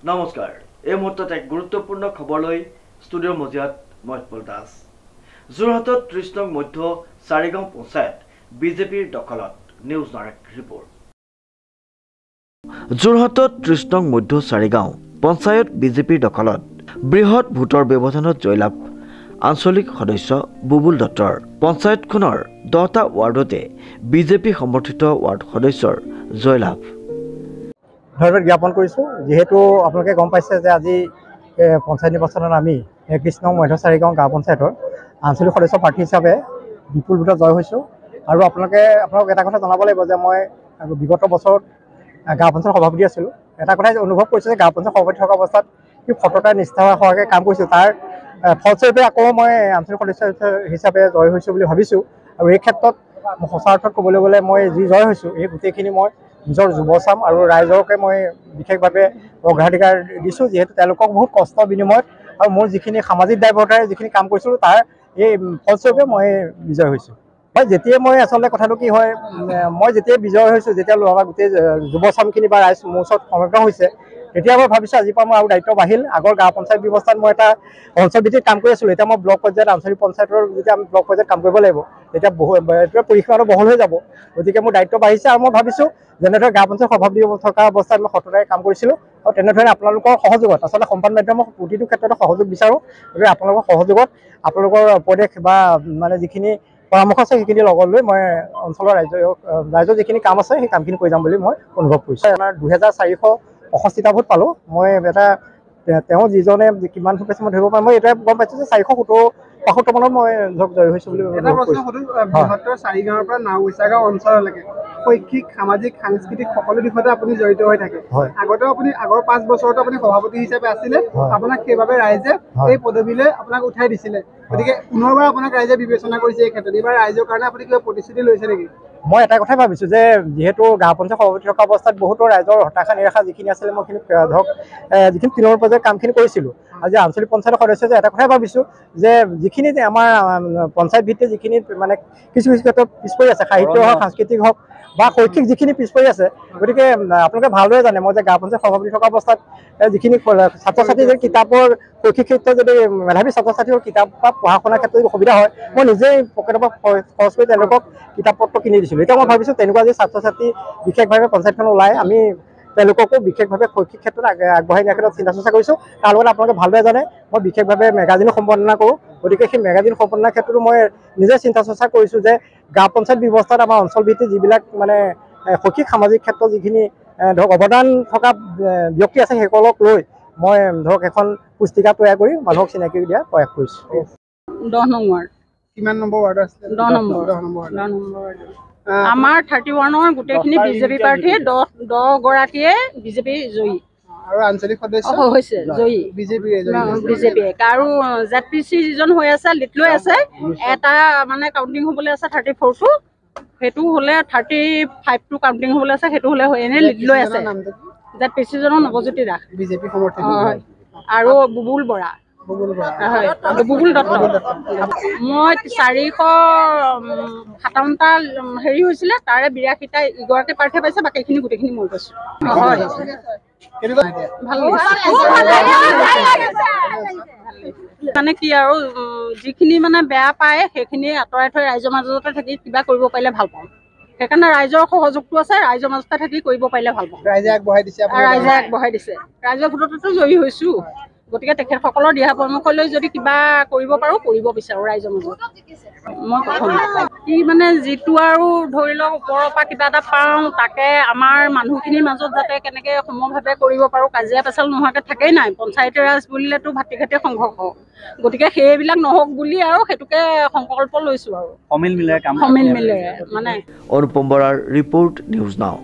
নমস্কাৰ এই মুহূৰ্তত এক গুৰুত্বপূৰ্ণ খবৰলৈ ষ্টুডিঅ'ৰ মজিয়াত মই পল দাস যোৰহাটত ৩০ নং মধ্য চাৰিগাঁও পঞ্চায়ত বিজেপিৰ দখলত নিউজ নাৰেক ৰিপৰ্ট যোৰহাটত ৩০ নং মধ্য চাৰিগাঁও পঞ্চায়ত বিজেপিৰ দখলত বৃহৎ ভোটৰ ব্যৱধানত জয়লাভ আঞ্চলিক সদস্য বুবুল দত্তৰ পঞ্চায়তখনৰ 10টা ৱাৰ্ডতে বিজেপি সমৰ্থিত ৱাৰ্ড সদস্যৰ জয়লাভ ধন্যবাদ জ্ঞাপন কৰিছোঁ যেহেতু আপোনালোকে গম পাইছে যে আজি পঞ্চায়ত নিৰ্বাচনত আমি ৩১ নং মধ্য চাৰিগাঁও গাঁও পঞ্চায়তৰ আঞ্চলিক সদস্য প্ৰাৰ্থী হিচাপে বিপুল ভোটত জয় হৈছোঁ আৰু আপোনালোক এটা কথা জনাব লাগিব যে মই বিগত বছৰত গাঁও পঞ্চায়ত সভাপতি আছিলোঁ এটা কথাই অনুভৱ কৰিছোঁ যে গাঁও পঞ্চায়ত সভাপতি থকা অৱস্থাত কি সততাই নিষ্ঠা হোৱাকৈ কাম কৰিছোঁ তাৰ ফলস্বৰূপে আকৌ মই আঞ্চলিক সদস্য হিচাপে জয় হৈছোঁ বুলি ভাবিছোঁ আৰু এই ক্ষেত্ৰত সঁচা অৰ্থত ক'বলৈ গ'লে মই যি জয় হৈছোঁ এই গোটেইখিনি মই নিজৰ যুৱচাম আৰু ৰাইজকে মই বিশেষভাৱে অগ্ৰাধিকাৰ দিছোঁ যিহেতু তেওঁলোকক বহুত কষ্ট বিনিময়ত আৰু মোৰ যিখিনি সামাজিক দায়বদ্ধতাৰে যিখিনি কাম কৰিছিলোঁ তাৰ এই ফলস্বৰূপে মই বিজয় হৈছোঁ হয় যেতিয়াই মই আচলতে কথাটো কি হয় মই যেতিয়াই বিজয় হৈছোঁ যেতিয়া আমাৰ গোটেই যুৱচামখিনি বা ৰাইজ মোৰ ওচৰত সমবেত হৈছে তেতিয়া মই ভাবিছোঁ আজিৰ পৰা মই আৰু দায়িত্ব বাঢ়িল আগৰ গাঁও পঞ্চায়ত ব্যৱস্থাত মই এটা অঞ্চলভিত্তিক কাম কৰি আছিলোঁ এতিয়া মই ব্লক পৰ্যায়ত আঞ্চলিক পঞ্চায়তৰ যেতিয়া আমি ব্লক পৰ্যায়ত কাম কৰিব লাগিব তেতিয়া পৰিসীমাটো বহল হৈ যাব গতিকে মোৰ দায়িত্ব বাঢ়িছে আৰু মই ভাবিছোঁ যেনেদৰে গাঁও পঞ্চায়ত সভাপতি থকা অৱস্থাত মই সততাৰে কাম কৰিছিলোঁ আৰু তেনেধৰণে আপোনালোকৰ সহযোগত আচলতে সম্বাদ মাধ্যমৰ প্ৰতিটো ক্ষেত্ৰতে সহযোগ বিচাৰোঁ গতিকে আপোনালোকৰ সহযোগত আপোনালোকৰ উপদেশ বা মানে যিখিনি পৰামৰ্শ আছে সেইখিনি লগত লৈ মই অঞ্চলৰ ৰাইজৰ যিখিনি কাম আছে সেই কামখিনি কৰি যাম বুলি মই অনুভৱ কৰিছোঁ আমাৰ 2465টা ভোট পালোঁ মই এটা তেওঁ যিজনে কিমান ভোট পাইছে মই ধৰিব পাৰিম মই এটাই গম পাইছোঁ যে 475 মানত মই জয় হৈছোঁ বুলি বৃহত্তৰ চাৰিগাঁৱৰ পৰা নাওবৈচা গাঁও অঞ্চললৈকে শৈক্ষিক সামাজিক সাংস্কৃতিক সকলো দিশতে আপুনি জড়িত হৈ থাকে আগতেও আপুনি আগৰ 5 বছৰতো আপুনি সভাপতি হিচাপে আছিলে আপোনাক সেইবাবে ৰাইজে এই পদবীলৈ আপোনাক উঠাই দিছিলে গতিকে পুনৰবাৰ আপোনাক ৰাইজে বিবেচনা কৰিছে এই ক্ষেত্ৰত এইবাৰ ৰাইজৰ কাৰণে আপুনি কিবা প্ৰতিশ্ৰুতি লৈছে নেকি মই এটা কথাই ভাবিছোঁ যে যিহেতু গাঁও পঞ্চায়ত সভাপতি থকা অৱস্থাত বহুতো ৰাইজৰ হতাশা নিৰাশা যিখিনি আছিলে মই সেইখিনি ধৰক যিখিনি তৃণমূল পৰ্যায়ত কামখিনি কৰিছিলোঁ আজি আঞ্চলিক পঞ্চায়তৰ সদস্য যে এটা কথাই ভাবিছোঁ যে যিখিনি আমাৰ পঞ্চায়ত ভিত্তিত যিখিনি মানে কিছু ক্ষেত্ৰত পিছ পৰি আছে সাহিত্য হওক সাংস্কৃতিক হওক বা শৈক্ষিক যিখিনি পিছ পৰি আছে গতিকে আপোনালোকে ভালদৰে জানে মই যে গাঁও পঞ্চায়ত সভাপতি থকা অৱস্থাত যিখিনি ছাত্ৰ ছাত্ৰী যদি কিতাপৰ শৈক্ষিক ক্ষেত্ৰত যদি মেধাৱী ছাত্ৰ ছাত্ৰীৰ কিতাপ বা পঢ়া শুনাৰ ক্ষেত্ৰত যদি অসুবিধা হয় মই নিজেই পকেটৰ পৰা খৰচ কৰি তেওঁলোকক কিতাপ পত্ৰ কিনি দিছিলোঁ এতিয়া মই ভাবিছোঁ তেনেকুৱা যদি ছাত্ৰ ছাত্ৰী বিশেষভাৱে পঞ্চায়তখন ওলাই আমি তেওঁলোককো বিশেষভাৱে শৈক্ষিক ক্ষেত্ৰত আগবঢ়াই নিয়াৰ ক্ষেত্ৰত চিন্তা চৰ্চা কৰিছোঁ তাৰ লগত আপোনালোকে ভালদৰে জানে মই বিশেষভাৱে মেগাজিনো সম্পাদনা কৰোঁ গতিকে সেই মেগাজিন সম্পাদনাৰ ক্ষেত্ৰতো মই নিজে চিন্তা চৰ্চা কৰিছোঁ যে গাঁও পঞ্চায়ত ব্যৱস্থাত আমাৰ অঞ্চলভিত্তিক যিবিলাক মানে শৈক্ষিক সামাজিক ক্ষেত্ৰত যিখিনি ধৰক অৱদান থকা ব্যক্তি আছে সেইসকলক লৈ মই ধৰক এখন পুস্তিকা তৈয়াৰ কৰি মানুহক চিনাকি দিয়াৰ প্ৰয়াস কৰিছোঁ 10 নং ৱাৰ্ড কিমান নম্বৰ ৱাৰ্ড আছে 10 নম্বৰ আমাৰ 31ৰ গোটেইখিনি বিজেপি প্ৰাৰ্থী 10 গৰাকীয়ে বিজেপি জয়ী আৰু আঞ্চলিক সদস্য হৈছে জয়ী বিজেপি আৰু জেডপিচি যিজন হৈ আছে লিট লৈ আছে এটা মানে কাউন্টিং হ'বলৈ আছে 34টো সেইটো হ'লে 35টো কাউন্টিং হ'বলৈ আছে সেইটো হ'লে এনে লিট লৈ আছে জেডপিচি জনৰ নৱজ্যোতি দাস বিজেপি সমৰ্থিত আৰু বুবুল বৰা হয় বুবুল দত্ত মই 457টা হেৰি হৈছিলে তাৰে 82টা ইগৰাকী প্ৰাৰ্থী পাইছে বাকীখিনি গোটেইখিনি মই পাইছোঁ হয় মানে কি আৰু যিখিনি মানে বেয়া পায় সেইখিনি আঁতৰাই থৈ ৰাইজৰ মাজতে থাকি কিবা কৰিব পাৰিলে ভাল পাওঁ সেইকাৰণে ৰাইজৰ সহযোগটো আছে ৰাইজৰ মাজতে থাকি কৰিব পাৰিলে ভাল পাওঁ ৰাইজে আগবঢ়াই দিছে ৰাইজৰ ভোটতো জয়ী হৈছোঁ গতিকে তেখেতসকলৰ দিহা পৰামৰ্শ লৈ যদি কিবা কৰিব পাৰোঁ কৰিব বিচাৰোঁ ৰাইজৰ মাজত মই প্ৰথম কি মানে যিটো আৰু ধৰি লওক ওপৰৰ পৰা কিবা এটা পাওঁ তাকে আমাৰ মানুহখিনিৰ মাজত যাতে কেনেকৈ সমভাৱে কৰিব পাৰোঁ কাজিয়া পেচাল নোহোৱাকৈ থাকেই নাই পঞ্চায়তী ৰাজ বুলিলেতো ভাতি ঘাটি সংঘৰ্ষ গতিকে সেইবিলাক নহওক বুলি আৰু সেইটোকে সংকল্প লৈছোঁ আৰু সমিল মিলেৰে মানে অনুপম বৰাৰ ৰিপৰ্ট নিউজ নাও।